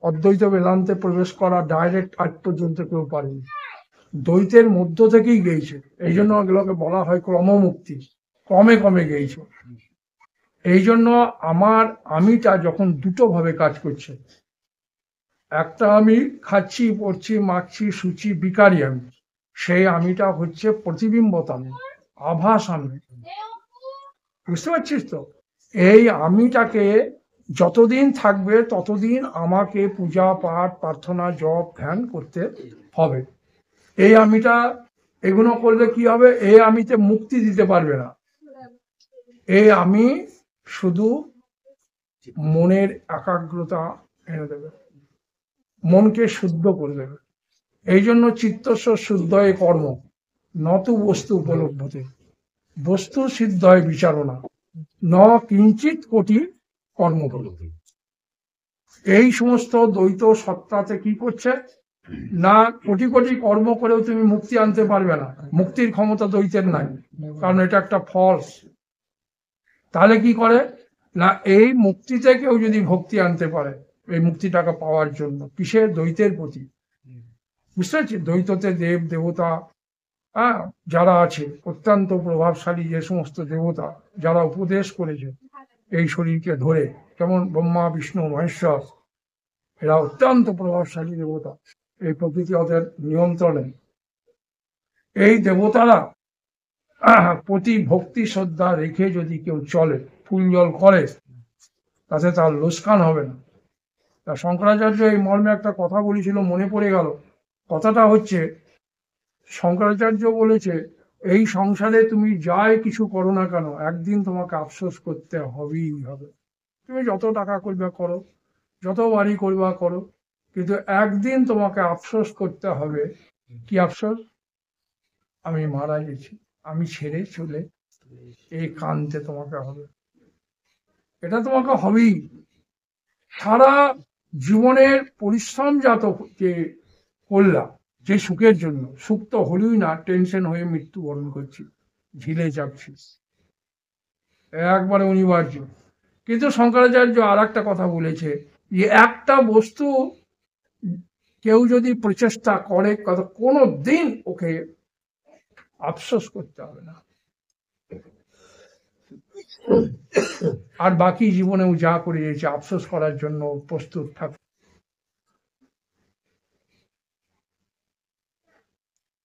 অদ্বৈত বেদান্তে প্রবেশ করা ডাইরেক্ট আজ পর্যন্ত কেউ পারেনি, দ্বৈতের মধ্য থেকেই গেয়েছে। এই জন্য এগুলোকে বলা হয় ক্রমমুক্তি, ক্রমে ক্রমে গেয়েছে। এই জন্য আমার আমিটা যখন দুটো ভাবে কাজ করছে, একটা আমি খাচ্ছি, পড়ছি, মাখছি, শুচি, বিকারি আমি, সেই আমিটা হচ্ছে প্রতিবিম্বত আমি, আভাস আমি, বুঝতে পারছিস তো? এই আমিটাকে যতদিন থাকবে ততদিন আমাকে পূজা পাঠ প্রার্থনা জপ ধ্যান করতে হবে। এই আমিটা এগুলো করলে কি হবে, এই আমিতে মুক্তি দিতে পারবে না। এই আমি শুধু মনের একাগ্রতা এনে দেবে, মনকে শুদ্ধ করে দেবে। এই জন্য চিত্তস্য শুদ্ধয়ে কর্ম নতু বস্তু উপলব্ধতে, বস্তু সিদ্ধয় বিচারণা ন কিঞ্চিত কোটি কর্ম। এই সমস্ত দ্বৈত সত্তাতে কি করছে না, কোটি কোটি কর্ম করেও তুমি মুক্তি আনতে পারবে না। মুক্তির ক্ষমতা দ্বৈতের নাই, কারণ এটা একটা ফলস। তাহলে কি করে না, এই মুক্তিতে কেউ যদি ভক্তি আনতে পারে, এই মুক্তিটাকে পাওয়ার জন্য, কিসের? দ্বৈতের প্রতি। বুঝতে পারছি? দ্বৈততে দেব দেবতা যারা আছে, অত্যন্ত প্রভাবশালী যে সমস্ত দেবতা যারা উপদেশ করেছে এই শরীরকে ধরে, যেমন ব্রহ্মা বিষ্ণু মহেশ্বর, এরা অত্যন্ত প্রভাবশালী দেবতা, এই প্রকৃতি ওদের নিয়ন্ত্রণে। এই দেবতারা প্রতি ভক্তি শ্রদ্ধা রেখে যদি কেউ চলে, ফুল জল করে, তাতে তার লোকসান হবে না। তা শঙ্করাচার্য এই মর্মে একটা কথা বলেছিল, মনে পড়ে গেল। কথাটা হচ্ছে, শঙ্করাচার্য বলেছে, এই সংসারে তুমি যাই কিছু করো না কেন, একদিন তোমাকে আফসোস করতে হবেই হবে। তুমি যত টাকা করবে করো, যত বাড়ি করবা করো, কিন্তু একদিন তোমাকে আফসোস করতে হবে। কি আফসোস? আমি মারা গেছি, আমি ছেড়ে চলে এই কানতে তোমাকে হবে। এটা তোমাকে হবেই। সারা জীবনের পরিশ্রম জাত যে করলা, যে সুখের জন্য, সুখ তো হলই না, টেনশন হয়ে মৃত্যুবরণ করছি, ঝিলে যাচ্ছি, একবারে অনিবার্য। কিন্তু শঙ্করাচার্য আর একটা কথা বলেছে, যে একটা বস্তু কেউ যদি প্রচেষ্টা করে, কোনো দিন ওকে আফসোস করতে হবে না। আর বাকি জীবনেও যা করে গেছে, আফসোস করার জন্য প্রস্তুত থাক।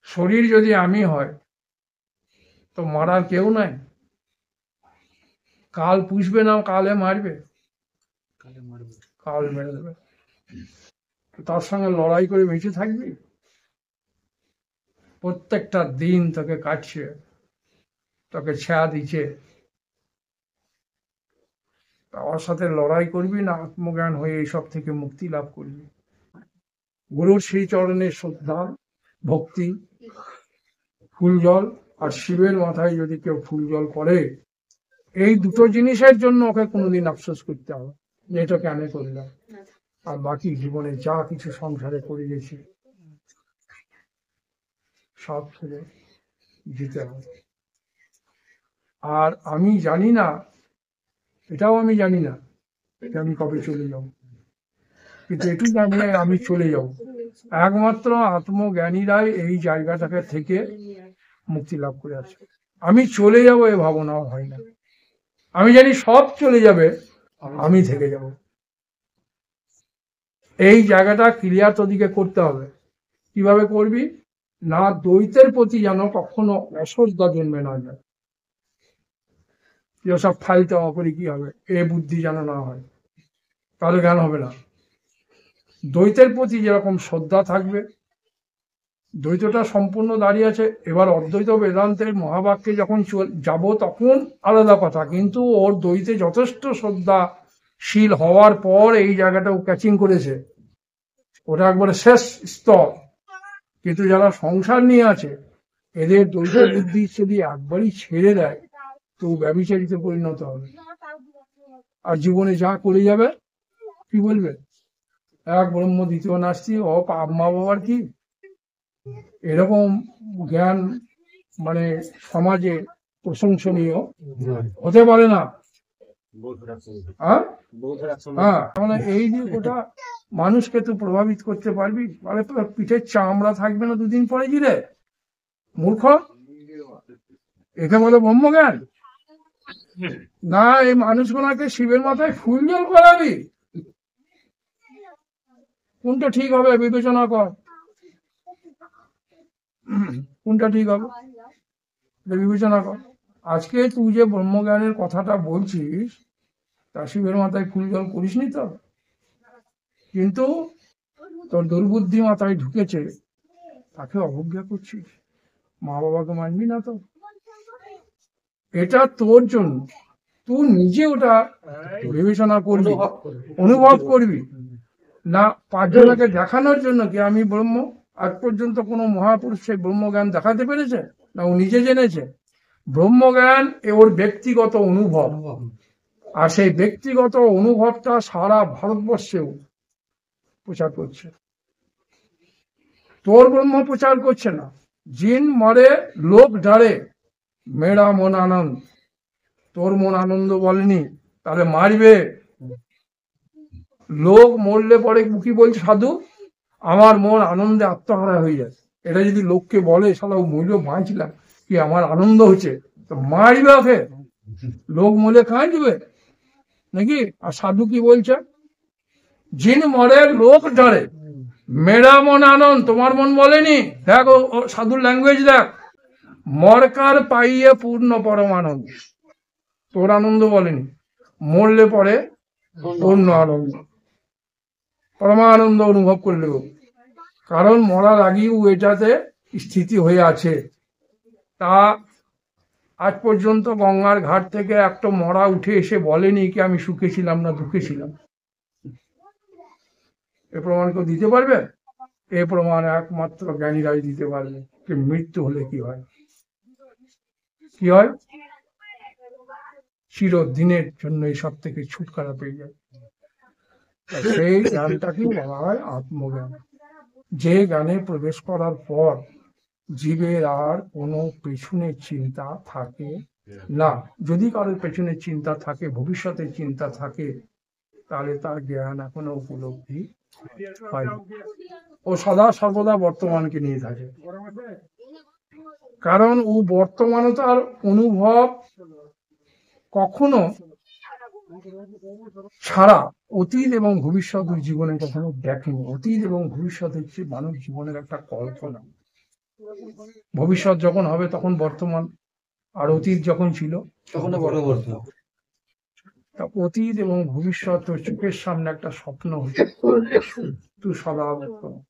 শরীর যদি আমি হয়, তো মারার কেউ নাই। কাল পুষবে না, কালে মারবে, কাল মেরে দেবে। তার সঙ্গে লড়াই করে বেঁচে থাকবি? প্রত্যেকটা দিন তোকে কাটছে, তোকে ছেয়া দিচ্ছে, তার সাথে লড়াই করবি না আত্মজ্ঞান হয়ে এইসব থেকে মুক্তি লাভ করবি। গুরুর সেই চরণের শ্রদ্ধা ভক্তি, ফুল জল, আর শিবের মাথায় যদি কেউ ফুল জল করে, এই দুটো জিনিসের জন্য ওকে কোনোদিন আফসোস করতে হবে যে এটা কেন করলাম। আর বাকি জীবনে যা কিছু সংসারে করে গেছি সব ছেড়ে দিতে হবে। আর আমি জানি না, এটাও আমি জানি না যে আমি কবে চলে যাব, কিন্তু এটুকু জানি আমি চলে যাব। একমাত্র আত্মজ্ঞানীরাই এই জায়গাটাকে থেকে মুক্তি লাভ করে আছে। আমি চলে যাব এ ভাবনাও হয় না। আমি জানি সব চলে যাবে, আমি থেকে যাব। এই জায়গাটা ক্লিয়ার তোদিকে করতে হবে। কিভাবে করবি না, দ্বৈতের প্রতি যেন কখনো অশ্রদ্ধা জন্মে না যায়। সব ফাইলতে অপরি কি হবে, এ বুদ্ধি যেন না হয়, তাহলে জ্ঞান হবে না। দ্বৈতের প্রতি যেরকম শ্রদ্ধা থাকবে, দ্বৈতটা সম্পূর্ণ দাঁড়িয়ে আছে। এবার অদ্বৈত বেদান্তের মহাবাক্যে যখন যাব তখন আলাদা কথা, কিন্তু ওর দ্বৈতে যথেষ্ট শ্রদ্ধাশীল হওয়ার পর এই জায়গাটা ও ক্যাচিং করেছে, ওটা একবারে শেষ স্তর। কিন্তু যারা সংসার নিয়ে আছে, এদের দ্বৈত বুদ্ধি যদি একবারই ছেড়ে দেয়, তো ব্যভিচারিতে পরিণত হবে, আর জীবনে যা করে যাবে কি বলবে, এক ব্রহ্ম দ্বিতীয় নাস্তি, ও মা বাবার কি, এরকম জ্ঞান মানে সমাজে প্রশংসনীয় হতে পারে না। হ্যাঁ, মানে এই যে গোটা মানুষকে তুই প্রভাবিত করতে পারবি? বলে তোর পিঠের চামড়া থাকবে না দুদিন পরে গিরে, মূর্খ। একে বলে ব্রহ্মজ্ঞান? না, এই মানুষগুলোকে শিবের মাথায় ফুল জল করাবি? কোনটা ঠিক হবে বিবেচনা কর, কোনটা ঠিক হবে বিবেচনা কর। আজকে তুই যে ব্রহ্মজ্ঞানের কথাটা বলছিস, তা শিবের মাথায় ফুল জল করিসনি তো, কিন্তু তোর দুর্বুদ্ধি মাথায় ঢুকেছে, তাকে অবজ্ঞা করছিস, মা বাবাকে মানবি না তো। এটা তোর জন্য, তুই নিজে ওটা বিবেচনা করবি, অনুভব করবি না। পাঁচজনকে দেখানোর জন্য কি আমি ব্রহ্ম? আজ পর্যন্ত কোনো মহাপুরুষ সেই ব্রহ্মজ্ঞান দেখাতে পেরেছে? না ও নিজে জেনেছে? ব্রহ্মজ্ঞান ওর ব্যক্তিগত অনুভব, আর সেই ব্যক্তিগত অনুভবটা সারা ভারতবর্ষেও প্রচার করছে। তোর ব্রহ্ম প্রচার করছে না। জিন মরে লোক ডারে, মেরা মন আনন্দ। তোর মন আনন্দ বলেনি, তাহলে মারবে। লোক মরলে পরে কি বলছে সাধু? আমার মন আনন্দে আত্মহারা হয়ে যায়। এটা যদি লোককে বলে শালা ও মূল্য বাঁচলাম, কি আমার আনন্দ হচ্ছে, তো মারবে ওকে। লোক মরে কাঁদবে নাকি? আর সাধু কি বলছে? জিন মরে লোক ডরে, মেরা মন আনন্দ। তোমার মন বলেনি? দেখ ও সাধুর ল্যাঙ্গুয়েজ দেখ, মরকার পাইয়ে পূর্ণ পরমানন্দ। তোর আনন্দ বলেনি, মরলে পরে পূর্ণ আনন্দ, পরমানন্দ অনুভব করলে। কারণ মরার আগেও এটাতে স্থিতি হয়ে আছে। তা আজ পর্যন্ত গঙ্গার ঘাট থেকে একটা মরা উঠে এসে বলেনি কি আমি সুখে ছিলাম না দুঃখে ছিলাম। এ প্রমাণ কেউ দিতে পারবে? এ প্রমাণ একমাত্র জ্ঞানীরাই দিতে পারবে যে মৃত্যু হলে কি হয়। কি হয়? চিরদিনের জন্য এই সব থেকে ছুটকারা পেয়ে যায়। সেই জ্ঞানটাকেই বলা হয় আত্মজ্ঞান। যে জ্ঞানে প্রবেশ করার পর জীবের আর কোনো পেছনের চিন্তা থাকে না। যদি কারোর পেছনের চিন্তা থাকে, ভবিষ্যতের চিন্তা থাকে, তাহলে তার জ্ঞান এখনো উপলব্ধি হয়। ও সদা সর্বদা বর্তমানকে নিয়ে থাকে, কারণ ও বর্তমানে তার অনুভব কখনো ছাড়া অতীত এবং ভবিষ্যৎ জীবনে কখনো দেখেনি। অতীত এবং ভবিষ্যৎ হচ্ছে মানব জীবনের একটা কল্পনা। ভবিষ্যৎ যখন হবে তখন বর্তমান, আর অতীত যখন ছিল তখন অতীত এবং ভবিষ্যৎ তোর চোখের সামনে একটা স্বপ্ন হচ্ছে, তুই সদা বর্তমান।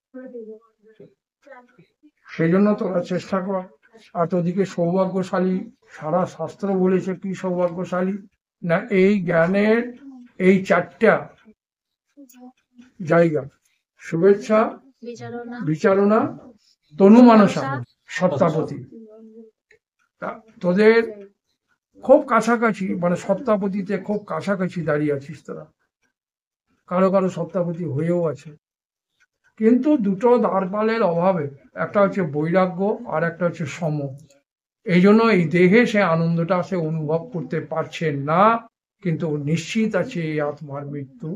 সেই জন্য তোরা চেষ্টা কর। আর তোদিকে সৌভাগ্যশালী, সারা শাস্ত্র বলেছে কি সৌভাগ্যশালী না, এই জ্ঞানের এই চারটা জায়গা: শুভেচ্ছা, বিচারণা, তনু মানসা, সত্তাপতি। তোদের খুব কাছাকাছি, মানে সত্তাপতিতে খুব কাছাকাছি দাঁড়িয়ে আছিস তোরা। কারো কারো সত্তাপতি হয়েও আছে, কিন্তু দুটো দ্বারপালের অভাবে, একটা হচ্ছে বৈরাগ্য আর একটা হচ্ছে সম। এই জন্য এই দেহে সে আনন্দটা সে অনুভব করতে পারছে না, কিন্তু নিশ্চিত আছে এই আত্মার মৃত্যু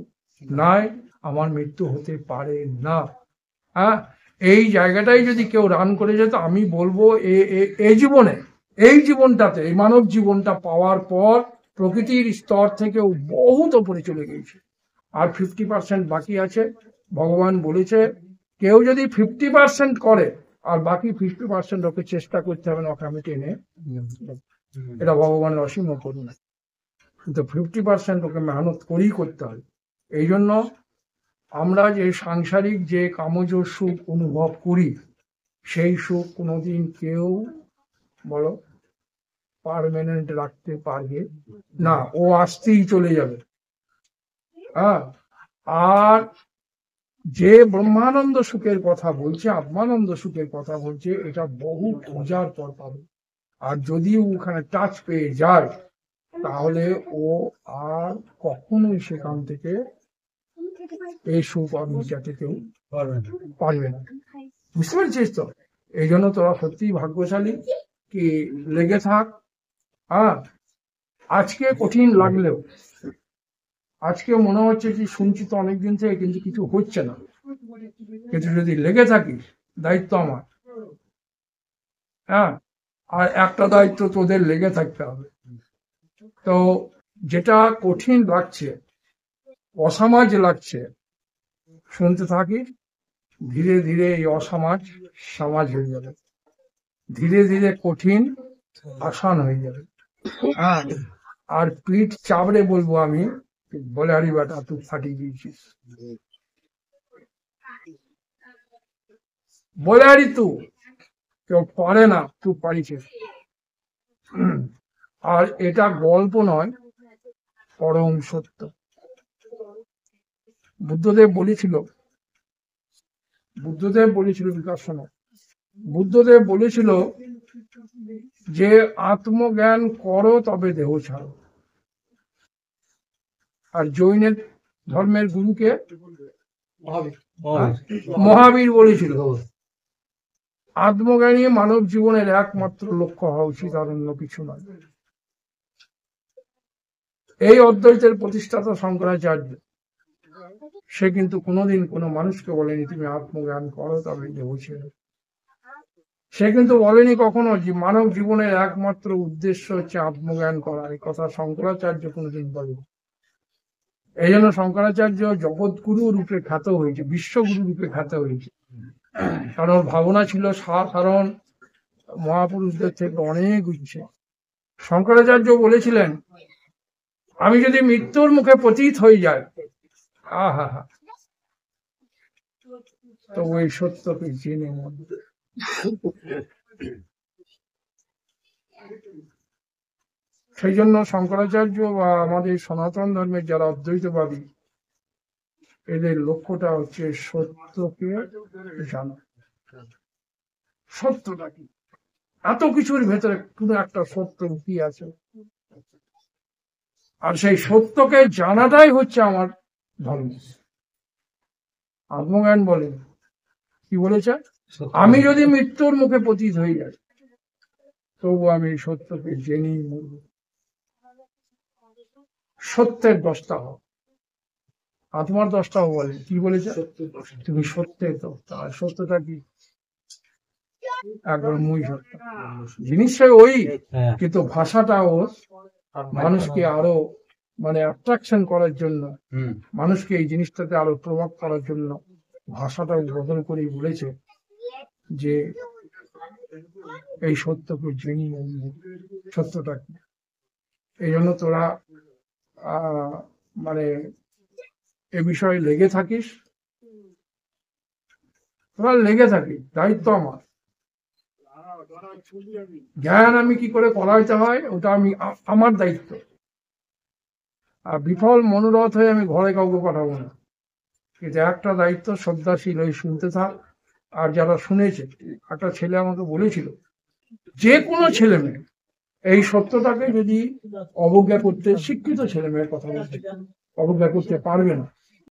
নাই, আমার মৃত্যু হতে পারে না। হ্যাঁ, এই জায়গাটাই যদি কেউ রান করে যেত, আমি বলবো এই জীবনে, এই জীবনটাতে, এই মানব জীবনটা পাওয়ার পর প্রকৃতির স্তর থেকেও বহুত ওপরে চলে গেছে। আর 50% বাকি আছে। ভগবান বলেছে কেউ যদি 50% করে, আর বাকি 50% ওকে চেষ্টা করতে হবে না, ওকে আমি টেনে। এটা ভগবানের অসীম করুণা। কিন্তু 50% ওকে মেহনত করেই করতে হবে। এই জন্য আমরা যে সাংসারিক যে কামজ সুখ অনুভব করি, সেই সুখ কোনোদিন কেউ বলো পার্মানেন্ট রাখতে পারবে না, ও আসতেই চলে যাবে। হ্যাঁ, আর যে ব্রহ্মানন্দ সুখের কথা বলছে, আত্মানন্দ সুখের কথা বলছে, এটা বহু খোঁজার পর পাবে। আর যদি ওখানে টাচ পেয়ে যায়, তাহলে ও আর কখনোই সেখান থেকে এই সুখ আর মিটাতে কেউ পারবে না। বুঝতে পারছিস তো? এই জন্য তোরা সত্যিই ভাগ্যশালী, কি লেগে থাক। হ্যাঁ, আজকে কঠিন লাগলেও আজকে মনে হচ্ছে যে শুনছি তো অনেকদিন থেকে, কিন্তু কিছু হচ্ছে না। কিন্তু যদি লেগে থাকিস, দায়িত্ব আমার। হ্যাঁ, আর একটা দায়িত্ব তোদের লেগে থাকতে হবে। তো যেটা কঠিন লাগছে, অসমাজ লাগছে, শুনতে থাকি, ধীরে ধীরে এই অসমাজ সমাজ হয়ে যাবে, ধীরে ধীরে কঠিন আসান হয়ে যাবে। হ্যাঁ, আর পিঠ চাবড়ে বলবো আমি, বলে আরে বেটা তুই ফাটিয়ে দিয়েছিস, বলে আরি তুই কেউ পারে না, তুই পারিছিস। আর এটা গল্প নয়, পরম সত্য। বুদ্ধদেব বলেছিল বিকাশনা, বুদ্ধদেব বলেছিল যে আত্মজ্ঞান করো তবে দেহ ছাড়ো। আর জৈনের ধর্মের গুরুকে মহাবীর বলেছিল আত্মজ্ঞানী মানব জীবনের একমাত্র লক্ষ্য হওয়া উচিত, আর অন্য কিছু নয়। এই অদ্বৈতের প্রতিষ্ঠাতা শঙ্করাচার্য, সে কিন্তু কোনোদিন কোনো মানুষকে বলেনি তুমি আত্মজ্ঞান করো তবে দেহ ছেড়ো। সে কিন্তু বলেনি কখনো যে মানব জীবনের একমাত্র উদ্দেশ্য হচ্ছে আত্মজ্ঞান করা। এই কথা শঙ্করাচার্য কোনোদিন বলেনি। এই জন্য শঙ্করাচার্য জগৎগুরু রূপে খ্যাত হয়েছে, বিশ্বগুরু রূপে খ্যাত হয়েছে। কারণ ভাবনা ছিল সাধারণ মহাপুরুষদের থেকে অনেক উচ্চে। শঙ্করাচার্য বলেছিলেন আমি যদি মৃত্যুর মুখে পতিত হয়ে যায়, আহা হা, তো ওই সত্যকে জেনে মন। সেই জন্য শঙ্করাচার্য বা আমাদের সনাতন ধর্মের যারা অদ্বৈতবাদী, এদের লক্ষ্যটা হচ্ছে সত্যকে জানা। সত্যটা কি? এত কিছুর ভেতরে কোনো একটা সত্য কি আছে, আর সেই সত্যকে জানাটাই হচ্ছে আমার ধর্ম। আত্মজ্ঞান বলেন কি বলেছে, আমি যদি মৃত্যুর মুখে পতিত হয়ে যাই তবু আমি সত্যকে জেনেই মরব। সত্যের 10টা হোক, আত্মার 10টা হোক। বলে কি বলেছে, তুমি সত্যের 10টা। আর সত্যটা কি? একবার মুই সত্য জিনিসটাই ওই, কিন্তু ভাষাটা ওর মানুষকে আরো মানে অ্যাট্রাকশন করার জন্য, মানুষকে এই জিনিসটাতে আরো প্রভাব করার জন্য ভাষাটা বদল করে বলেছে যে এই সত্যকে জেনে সত্যটা কি। এই জন্য তোরা মানে এ বিষয়ে লেগে থাকিস, তোরা লেগে থাকিস, দায়িত্ব আমার। জ্ঞান আমি কি করে করাইতে হয় ওটা আমি আমার দায়িত্ব। আর বিফল মনোরথ হয়ে আমি ঘরে কাউকে পাঠাবো না। কিন্তু একটা দায়িত্ব, শ্রদ্ধাশীল হয়ে শুনতে থাক। আর যারা শুনেছে, একটা ছেলে আমাকে বলেছিল যে কোনো ছেলে মেয়ে এই সত্যটাকে যদি অবজ্ঞা করতে, শিক্ষিত ছেলে মেয়ের কথা বলছে, অবজ্ঞা করতে পারবে না।